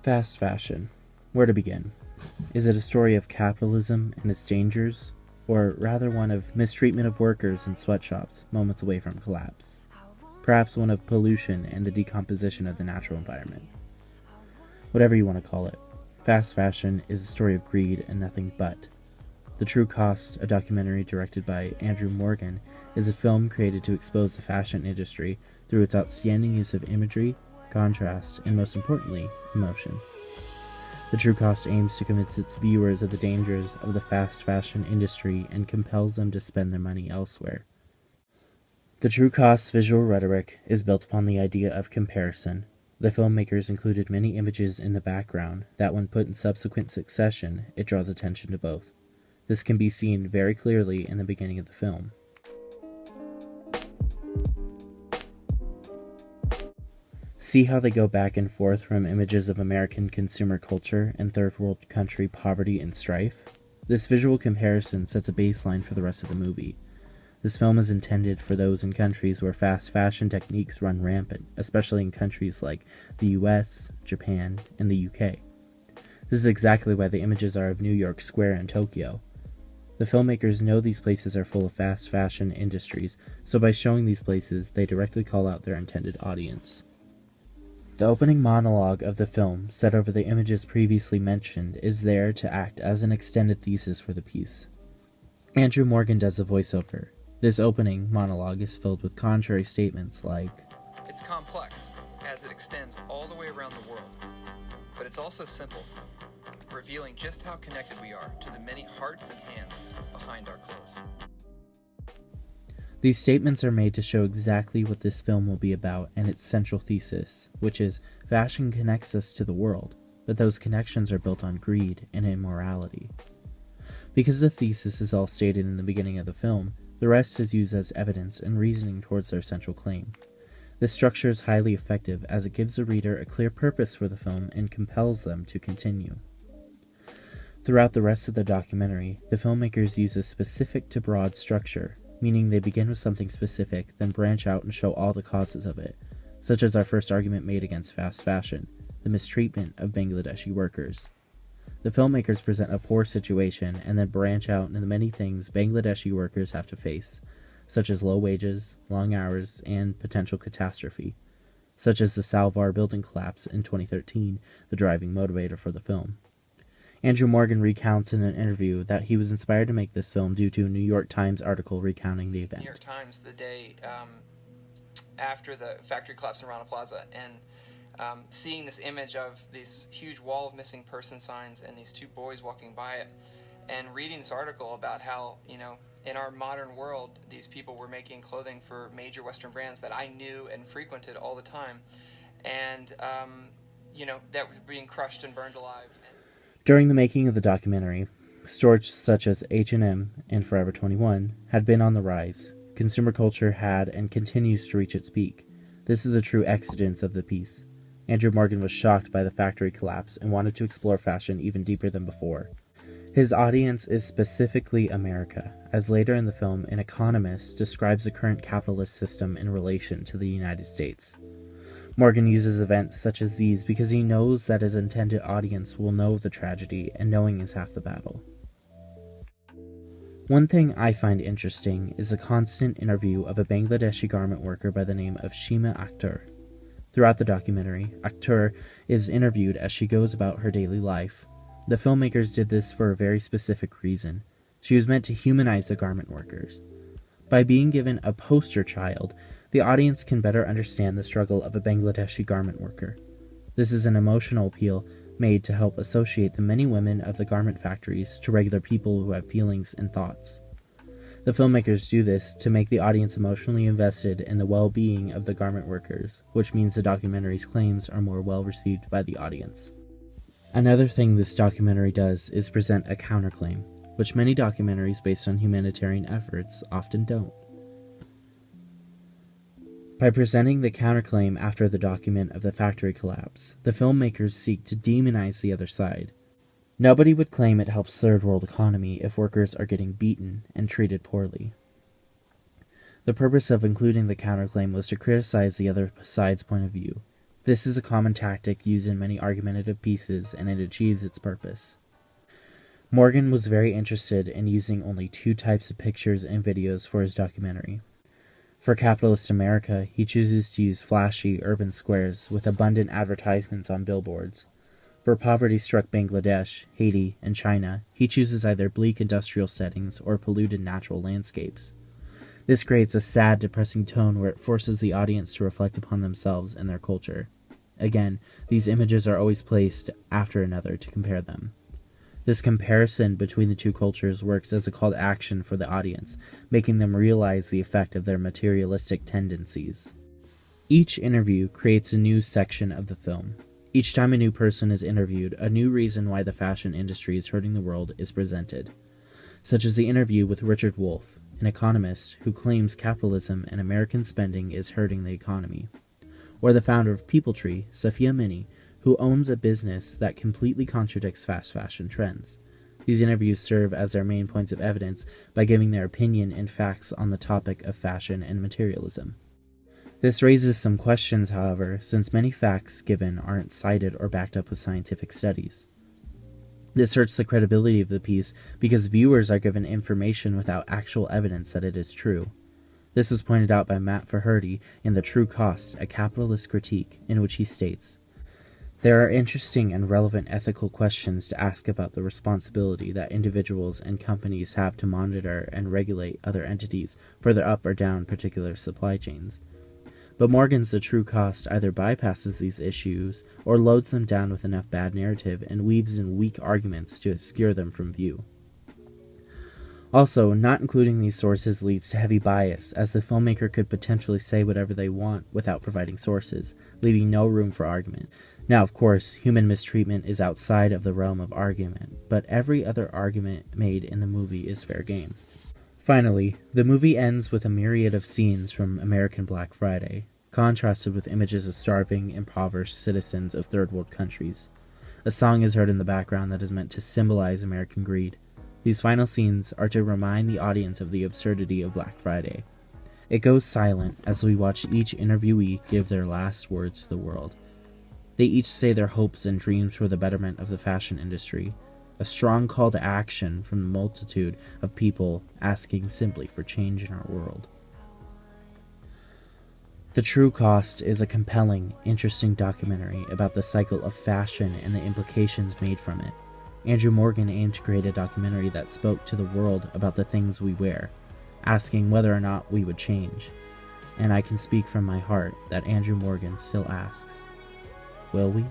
Fast fashion. Where to begin? Is it a story of capitalism and its dangers, or rather one of mistreatment of workers in sweatshops moments away from collapse? Perhaps one of pollution and the decomposition of the natural environment. Whatever you want to call it, fast fashion is a story of greed and nothing but. The True Cost, a documentary directed by Andrew Morgan, is a film created to expose the fashion industry through its outstanding use of imagery, contrast, and most importantly, emotion. The True Cost aims to convince its viewers of the dangers of the fast fashion industry and compels them to spend their money elsewhere. The True Cost's visual rhetoric is built upon the idea of comparison. The filmmakers included many images in the background that, when put in subsequent succession, it draws attention to both. This can be seen very clearly in the beginning of the film. See how they go back and forth from images of American consumer culture and third world country poverty and strife? This visual comparison sets a baseline for the rest of the movie. This film is intended for those in countries where fast fashion techniques run rampant, especially in countries like the US, Japan, and the UK. This is exactly why the images are of New York Square and Tokyo. The filmmakers know these places are full of fast fashion industries, so by showing these places, they directly call out their intended audience. The opening monologue of the film, set over the images previously mentioned, is there to act as an extended thesis for the piece. Andrew Morgan does the voiceover. This opening monologue is filled with contrary statements like, "It's complex, as it extends all the way around the world. But it's also simple, revealing just how connected we are to the many hearts and hands behind our clothes." These statements are made to show exactly what this film will be about and its central thesis, which is fashion connects us to the world, but those connections are built on greed and immorality. Because the thesis is all stated in the beginning of the film, the rest is used as evidence and reasoning towards their central claim. This structure is highly effective as it gives the reader a clear purpose for the film and compels them to continue. Throughout the rest of the documentary, the filmmakers use a specific to broad structure, meaning they begin with something specific, then branch out and show all the causes of it, such as our first argument made against fast fashion, the mistreatment of Bangladeshi workers. The filmmakers present a poor situation and then branch out into the many things Bangladeshi workers have to face, such as low wages, long hours, and potential catastrophe, such as the Salvar building collapse in 2013, the driving motivator for the film. Andrew Morgan recounts in an interview that he was inspired to make this film due to a New York Times article recounting the event. New York Times the day after the factory collapse in Rana Plaza, and seeing this image of this huge wall of missing person signs and these two boys walking by it, and reading this article about how, in our modern world, these people were making clothing for major Western brands that I knew and frequented all the time, and, that was being crushed and burned alive. During the making of the documentary, stores such as H&M and Forever 21 had been on the rise. Consumer culture had and continues to reach its peak. This is the true exigence of the piece. Andrew Morgan was shocked by the factory collapse and wanted to explore fashion even deeper than before. His audience is specifically America, as later in the film, an economist describes the current capitalist system in relation to the United States. Morgan uses events such as these because he knows that his intended audience will know the tragedy, and knowing is half the battle. One thing I find interesting is a constant interview of a Bangladeshi garment worker by the name of Shima Akhtar. Throughout the documentary, Akhtar is interviewed as she goes about her daily life. The filmmakers did this for a very specific reason. She was meant to humanize the garment workers. By being given a poster child, the audience can better understand the struggle of a Bangladeshi garment worker. This is an emotional appeal made to help associate the many women of the garment factories to regular people who have feelings and thoughts. The filmmakers do this to make the audience emotionally invested in the well-being of the garment workers, which means the documentary's claims are more well-received by the audience. Another thing this documentary does is present a counterclaim, which many documentaries based on humanitarian efforts often don't. By presenting the counterclaim after the document of the factory collapse, the filmmakers seek to demonize the other side. Nobody would claim it helps third world economy if workers are getting beaten and treated poorly. The purpose of including the counterclaim was to criticize the other side's point of view. This is a common tactic used in many argumentative pieces, and it achieves its purpose. Morgan was very interested in using only two types of pictures and videos for his documentary. For capitalist America, he chooses to use flashy urban squares with abundant advertisements on billboards. For poverty-struck Bangladesh, Haiti, and China, he chooses either bleak industrial settings or polluted natural landscapes. This creates a sad, depressing tone where it forces the audience to reflect upon themselves and their culture. Again, these images are always placed after another to compare them. This comparison between the two cultures works as a call to action for the audience, making them realize the effect of their materialistic tendencies. Each interview creates a new section of the film. Each time a new person is interviewed, a new reason why the fashion industry is hurting the world is presented, such as the interview with Richard Wolff, an economist who claims capitalism and American spending is hurting the economy, or the founder of PeopleTree, Safia Minney, who owns a business that completely contradicts fast fashion trends. These interviews serve as their main points of evidence by giving their opinion and facts on the topic of fashion and materialism. This raises some questions, however, since many facts given aren't cited or backed up with scientific studies. This hurts the credibility of the piece because viewers are given information without actual evidence that it is true. This was pointed out by Matt Faherty in The True Cost, a capitalist critique, in which he states, "There are interesting and relevant ethical questions to ask about the responsibility that individuals and companies have to monitor and regulate other entities further up or down particular supply chains. But Morgan's The True Cost either bypasses these issues or loads them down with enough bad narrative and weaves in weak arguments to obscure them from view. Also, not including these sources leads to heavy bias, as the filmmaker could potentially say whatever they want without providing sources, leaving no room for argument. Now, of course, human mistreatment is outside of the realm of argument, but every other argument made in the movie is fair game." Finally, the movie ends with a myriad of scenes from American Black Friday, contrasted with images of starving, impoverished citizens of third world countries. A song is heard in the background that is meant to symbolize American greed. These final scenes are to remind the audience of the absurdity of Black Friday. It goes silent as we watch each interviewee give their last words to the world. They each say their hopes and dreams for the betterment of the fashion industry, a strong call to action from the multitude of people asking simply for change in our world. The True Cost is a compelling, interesting documentary about the cycle of fashion and the implications made from it. Andrew Morgan aimed to create a documentary that spoke to the world about the things we wear, asking whether or not we would change. And I can speak from my heart that Andrew Morgan still asks, will we?